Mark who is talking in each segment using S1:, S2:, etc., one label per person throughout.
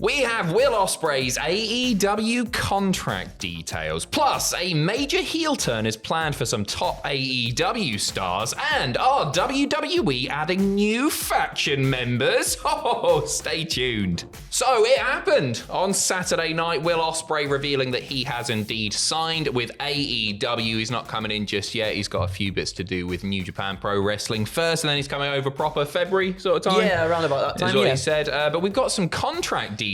S1: We have Will Ospreay's AEW contract details, plus a major heel turn is planned for some top AEW stars, and are WWE adding new faction members? Oh, stay tuned. So it happened on Saturday night. Will Ospreay revealing that he has indeed signed with AEW. He's not coming in just yet. He's got a few bits to do with New Japan Pro Wrestling first, and then he's coming over proper February sort of time.
S2: Yeah, around about that time.
S1: Is what he said. But we've got some contract details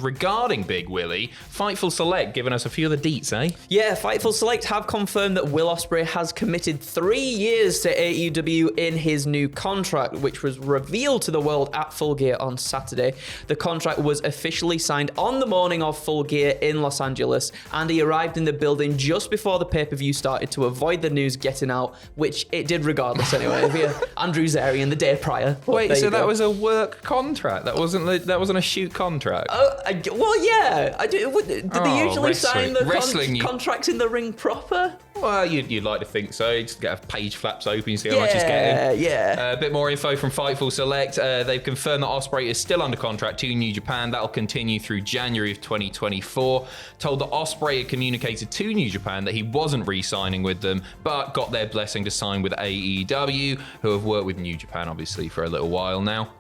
S1: regarding Big Willie. Fightful Select giving us a few of the deets, eh?
S2: Yeah, Fightful Select have confirmed that Will Ospreay has committed 3 years to AEW in his new contract, which was revealed to the world at Full Gear on Saturday. The contract was officially signed on the morning of Full Gear in Los Angeles, and he arrived in the building just before the pay-per-view started to avoid the news getting out, which it did regardless anyway, via Andrew Zarian the day prior.
S1: Wait, so that was a work contract? That wasn't a shoot contract?
S2: Well, yeah. Did they usually sign the contracts in the ring proper?
S1: Well, you'd like to think so. You just get a page flaps open, you see how much he's getting.
S2: Yeah.
S1: A bit more info from Fightful Select. They've confirmed that Ospreay is still under contract to New Japan. That'll continue through January of 2024. Told that Ospreay had communicated to New Japan that he wasn't re-signing with them, but got their blessing to sign with AEW, who have worked with New Japan, obviously, for a little while now.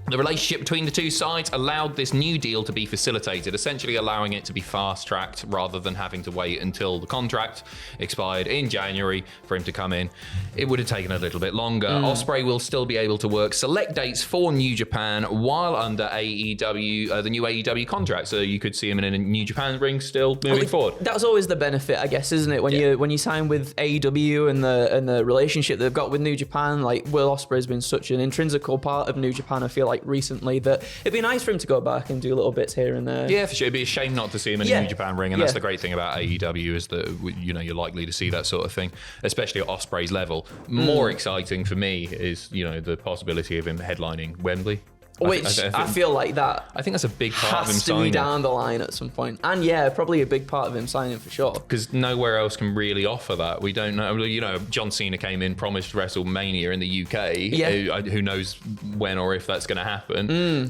S1: The relationship between the two sides allowed this new deal to be facilitated, essentially allowing it to be fast-tracked rather than having to wait until the contract expired in January for him to come in. It would have taken a little bit longer. Ospreay will still be able to work select dates for New Japan while under AEW, the new AEW contract, so you could see him in a New Japan ring still moving forward.
S2: That's always the benefit, I guess, isn't it? When you sign with AEW and the relationship they've got with New Japan, like Will Ospreay's been such an intrinsical part of New Japan, I feel like recently, that it'd be nice for him to go back and do little bits here and there.
S1: Yeah, for sure. It'd be a shame not to see him in a New Japan ring, and that's the great thing about AEW is that you're likely to see that sort of thing, especially at Ospreay's level. More exciting for me is the possibility of him headlining Wembley.
S2: Which I feel like that.
S1: I think that's a big part of him
S2: signing. Has to be down the line at some point. And yeah, probably a big part of him signing for sure.
S1: Because nowhere else can really offer that. We don't know. John Cena came in, promised WrestleMania in the UK. Yeah. Who knows when or if that's going to happen.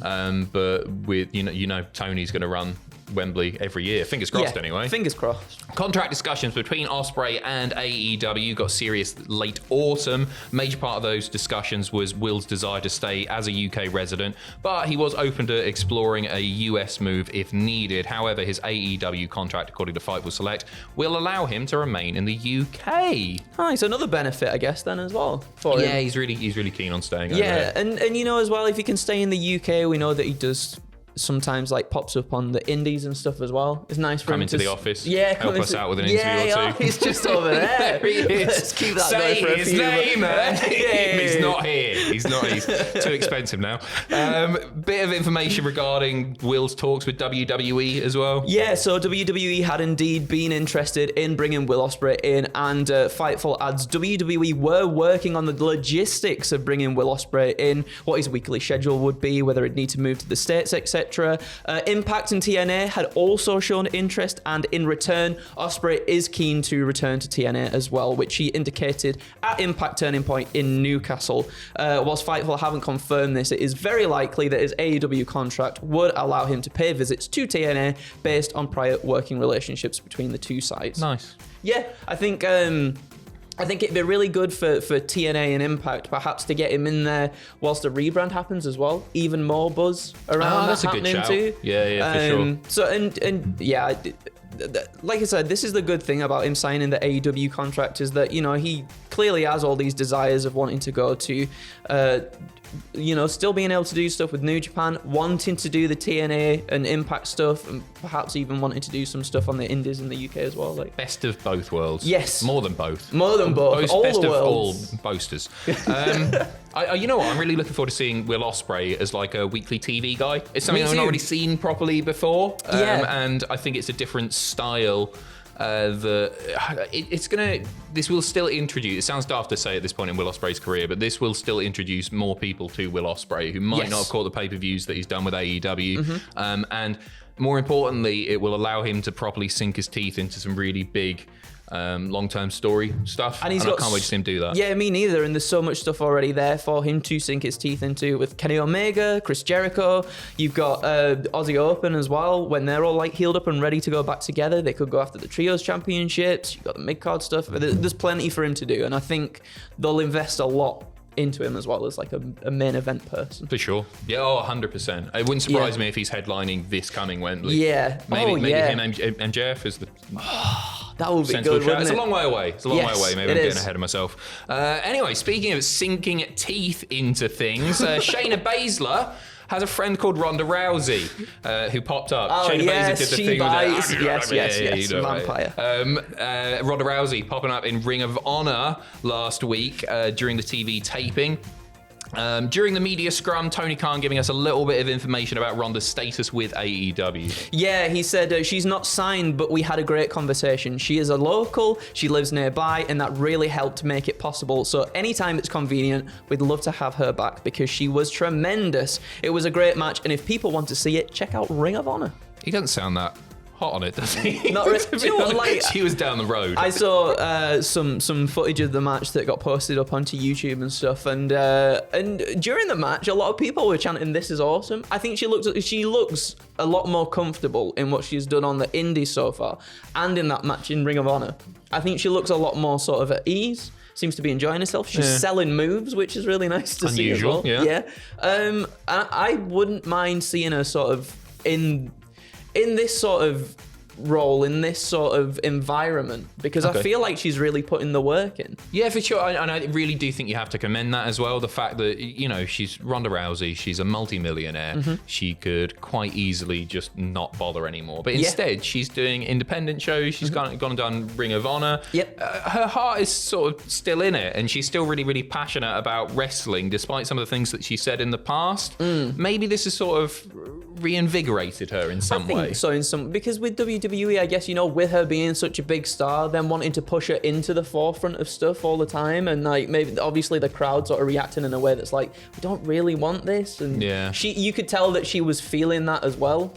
S1: But with Tony's going to run Wembley every year. Fingers crossed, anyway.
S2: Fingers crossed.
S1: Contract discussions between Ospreay and AEW got serious late autumn. Major part of those discussions was Will's desire to stay as a UK resident, but he was open to exploring a US move if needed. However, his AEW contract, according to Fightful Select, will allow him to remain in the UK.
S2: Nice, another benefit, I guess, then as well for him.
S1: Yeah, he's really keen on staying over
S2: there.
S1: Yeah,
S2: and as well, if he can stay in the UK, we know that he does sometimes pops up on the indies and stuff as well. It's nice for him
S1: to the office.
S2: Yeah,
S1: help us out with an interview or two.
S2: He's just over there.
S1: There he is.
S2: Let's keep that
S1: Say
S2: going for
S1: his
S2: a few
S1: name, man. He's not here. He's too expensive now. Bit of information regarding Will's talks with WWE as well.
S2: Yeah, so WWE had indeed been interested in bringing Will Ospreay in, and Fightful adds WWE were working on the logistics of bringing Will Ospreay in, what his weekly schedule would be, whether it'd need to move to the States, etc. Impact and TNA had also shown interest, and in return, Ospreay is keen to return to TNA as well, which he indicated at Impact Turning Point in Newcastle. Whilst Fightful haven't confirmed this, it is very likely that his AEW contract would allow him to pay visits to TNA based on prior working relationships between the two sides.
S1: Nice.
S2: Yeah, I think it'd be really good for TNA and Impact, perhaps, to get him in there whilst the rebrand happens as well. Even more buzz around
S1: that's
S2: that happening too.
S1: Yeah, for sure.
S2: So and yeah, like I said, this is the good thing about him signing the AEW contract, is that he clearly has all these desires of wanting to go to still being able to do stuff with New Japan, wanting to do the TNA and Impact stuff, and perhaps even wanting to do some stuff on the indies in the UK as well.
S1: Best of both worlds.
S2: Yes.
S1: More than both.
S2: All
S1: best
S2: the
S1: of
S2: worlds.
S1: all boasters. You know what? I'm really looking forward to seeing Will Ospreay as a weekly TV guy. It's something I've not really seen properly before. And I think it's a different style. This will still introduce, it sounds daft to say at this point in Will Ospreay's career, but this will still introduce more people to Will Ospreay who might not have caught the pay-per-views that he's done with AEW. And more importantly, it will allow him to properly sink his teeth into some really big long-term story stuff.
S2: And
S1: I can't wait to see him do that.
S2: Yeah, me neither. And there's so much stuff already there for him to sink his teeth into with Kenny Omega, Chris Jericho. You've got Aussie Open as well. When they're all like healed up and ready to go back together, they could go after the Trios Championships. You've got the mid-card stuff. There's plenty for him to do. And I think they'll invest a lot into him as well as like a main event person.
S1: For sure. Yeah, 100%. It wouldn't surprise me if he's headlining this coming Wembley.
S2: Yeah.
S1: Maybe him and MJF is the...
S2: That would be good, wouldn't
S1: It's
S2: it?
S1: a long way away. Maybe I'm
S2: is.
S1: getting ahead of myself. Anyway, speaking of sinking teeth into things, Shayna Baszler has a friend called Ronda Rousey who popped up.
S2: Shayna
S1: Baszler did the
S2: she
S1: thing
S2: bites.
S1: with
S2: Yes,
S1: you know,
S2: vampire.
S1: Ronda Rousey popping up in Ring of Honor last week during the TV taping. During the media scrum, Tony Khan giving us a little bit of information about Ronda's status with AEW.
S2: Yeah, he said she's not signed, but we had a great conversation. She is a local, she lives nearby, and that really helped make it possible. So anytime it's convenient, we'd love to have her back because she was tremendous. It was a great match, and if people want to see it, check out Ring of Honor.
S1: He doesn't sound that hot on it, does he?
S2: Not really. Do you know what, like,
S1: she was down the road.
S2: I saw some footage of the match that got posted up onto YouTube and stuff, and during the match, a lot of people were chanting, "This is awesome." I think she looks a lot more comfortable in what she's done on the indies so far, and in that match in Ring of Honor. I think she looks a lot more sort of at ease. Seems to be enjoying herself. She's selling moves, which is really nice to see as well. Yeah. And I wouldn't mind seeing her sort of in this sort of role, in this sort of environment, because I feel like she's really putting the work in.
S1: Yeah, for sure. And I really do think you have to commend that as well. The fact that, you know, she's Ronda Rousey, she's a multi-millionaire. She could quite easily just not bother anymore. But instead, she's doing independent shows. She's gone and done Ring of Honor.
S2: Yep.
S1: Her heart is sort of still in it, and she's still really, really passionate about wrestling, despite some of the things that she said in the past. Maybe this has sort of reinvigorated her in some way.
S2: I think so, because with WWE, I guess, you know, with her being such a big star, then wanting to push her into the forefront of stuff all the time, and like maybe obviously the crowd sort of reacting in a way that's like, we don't really want this, and you could tell that she was feeling that as well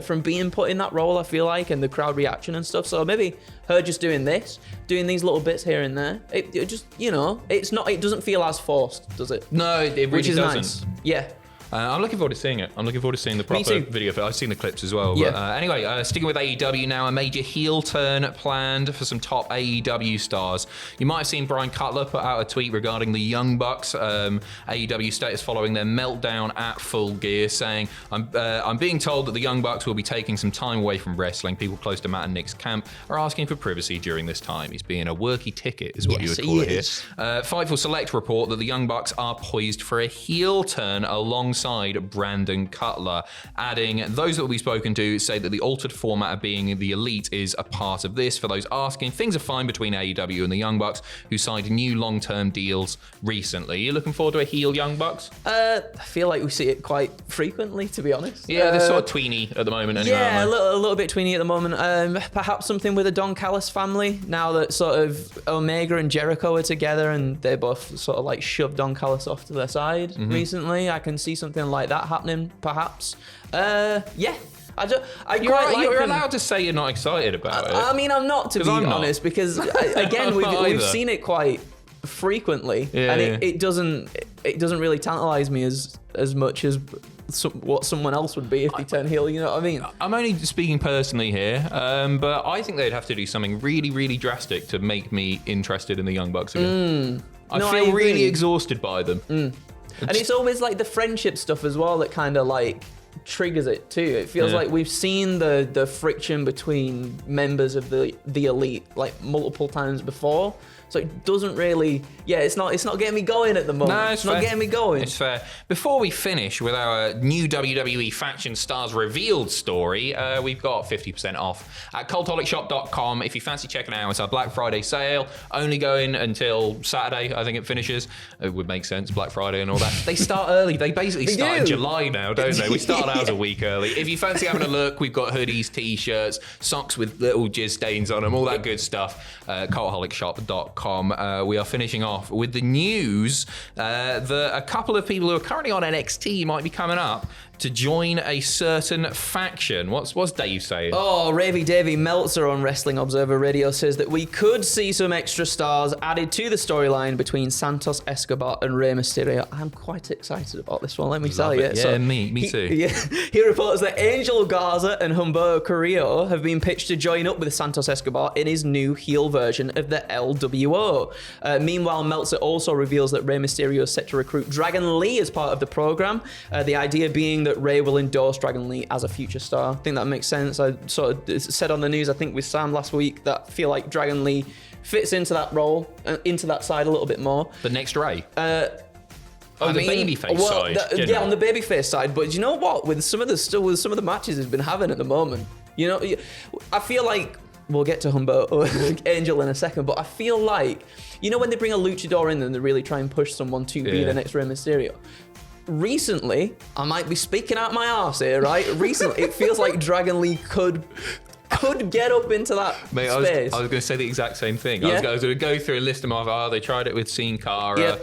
S2: from being put in that role, I feel like, and the crowd reaction and stuff. So maybe her just doing these little bits here and there, it just, you know, it doesn't feel as forced, does it?
S1: No, it really
S2: Which is
S1: doesn't.
S2: nice. Yeah.
S1: I'm looking forward to seeing it. I'm looking forward to seeing the proper video. I've seen the clips as well.
S2: Yeah.
S1: But, anyway, sticking with AEW now, a major heel turn planned for some top AEW stars. You might have seen Brian Cutler put out a tweet regarding the Young Bucks, AEW status following their meltdown at Full Gear, saying, I'm being told that the Young Bucks will be taking some time away from wrestling. People close to Matt and Nick's camp are asking for privacy during this time. He's being a worky ticket, is what you would call it here. Fightful Select report that the Young Bucks are poised for a heel turn alongside Brandon Cutler, adding, those that will be spoken to say that the altered format of being the Elite is a part of this. For those asking, things are fine between AEW and the Young Bucks, who signed new long-term deals recently. You looking forward to a heel Young Bucks?
S2: I feel like we see it quite frequently, to be honest.
S1: Yeah, they're sort of tweeny at the moment anyway.
S2: Yeah, a little bit tweeny at the moment. Perhaps something with the Don Callis family, now that sort of Omega and Jericho are together and they both sort of like shoved Don Callis off to their side recently. I can see something like that happening, perhaps. You're
S1: allowed to say you're not excited about it.
S2: I mean, I'm not, to be honest, because again, we've seen it quite frequently, and it doesn't really tantalize me as much as what someone else would be if they turn heel. You know what I mean?
S1: I'm only speaking personally here, but I think they'd have to do something really, really drastic to make me interested in the Young Bucks again. I feel really exhausted by them.
S2: And it's always like the friendship stuff as well that kind of like triggers it too. It feels like we've seen the friction between members of the Elite like multiple times before. So it doesn't really, it's not getting me going at the moment.
S1: No,
S2: it's not getting me going.
S1: It's fair. Before we finish with our new WWE Faction Stars revealed story, we've got 50% off at cultaholicshop.com. If you fancy checking it out, it's our Black Friday sale, only going until Saturday, I think it finishes. It would make sense, Black Friday and all that. They start early. They basically start in July now, don't they? We start ours a week early. If you fancy having a look, we've got hoodies, t-shirts, socks with little jizz stains on them, all that good stuff. Cultaholic.com. We are finishing off with the news that a couple of people who are currently on NXT might be coming up to join a certain faction. What's Dave saying?
S2: Oh, Ravy Davey Meltzer on Wrestling Observer Radio says that we could see some extra stars added to the storyline between Santos Escobar and Rey Mysterio. I'm quite excited about this one, let me tell you.
S1: Yeah,
S2: So
S1: me too.
S2: He reports that Angel Garza and Humberto Carrillo have been pitched to join up with Santos Escobar in his new heel version of the LWO. Meanwhile, Meltzer also reveals that Rey Mysterio is set to recruit Dragon Lee as part of the program. The idea being that Ray will endorse Dragon Lee as a future star. I think that makes sense. I sort of said on the news, I think with Sam last week, that I feel like Dragon Lee fits into that role, into that side a little bit more.
S1: The next Ray.
S2: The
S1: babyface side.
S2: On the babyface side. But you know what? With some of the matches he's been having at the moment, you know, I feel like we'll get to Humberto Angel in a second, but I feel like, you know, when they bring a luchador in and they really try and push someone to be the next Rey Mysterio. Recently, I might be speaking out my arse here, right? Recently, it feels like Dragon Lee could get up into that space.
S1: I was going to say the exact same thing.
S2: Yeah?
S1: I was going to go through a list of them. They tried it with Sin Cara.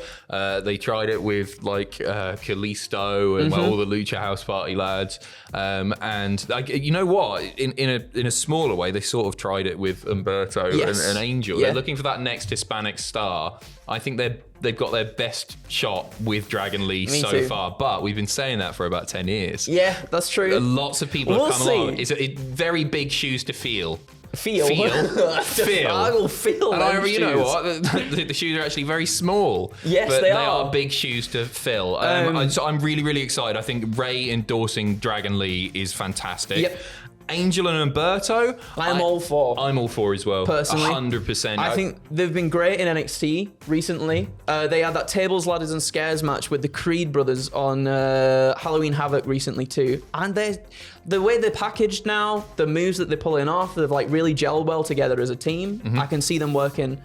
S1: They tried it with like Kalisto and all the Lucha House Party lads. And like, you know what? In a smaller way, they sort of tried it with Humberto and Angel.
S2: Yeah.
S1: They're looking for that next Hispanic star. I think they've got their best shot with Dragon Lee so far, but we've been saying that for about 10 years.
S2: Yeah, that's true.
S1: Lots of people have come along. It's very big shoes to fill.
S2: Feel.
S1: I
S2: will feel them
S1: you know what? The shoes are actually very small.
S2: Yes,
S1: but
S2: they
S1: are big shoes to fill. So I'm really, really excited. I think Ray endorsing Dragon Lee is fantastic.
S2: Yep.
S1: Angel and Humberto,
S2: I'm all for.
S1: I'm all for as well.
S2: Personally,
S1: 100%.
S2: I think they've been great in NXT recently. They had that tables, ladders, and scares match with the Creed brothers on Halloween Havoc recently too. And the way they're packaged now, the moves that they're pulling off, they've like really gelled well together as a team. I can see them working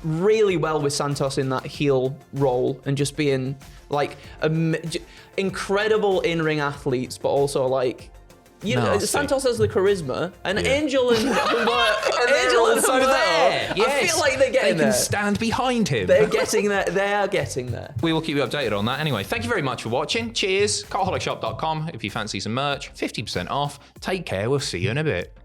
S2: really well with Santos in that heel role and just being like incredible in-ring athletes, but also like. You know, Santos has the charisma, and Angel and Humberto, I feel like they're getting there.
S1: They can stand behind him.
S2: They're getting there. They are getting there.
S1: We will keep you updated on that. Anyway, thank you very much for watching. Cheers. Cultaholicshop.com if you fancy some merch. 50% off. Take care. We'll see you in a bit.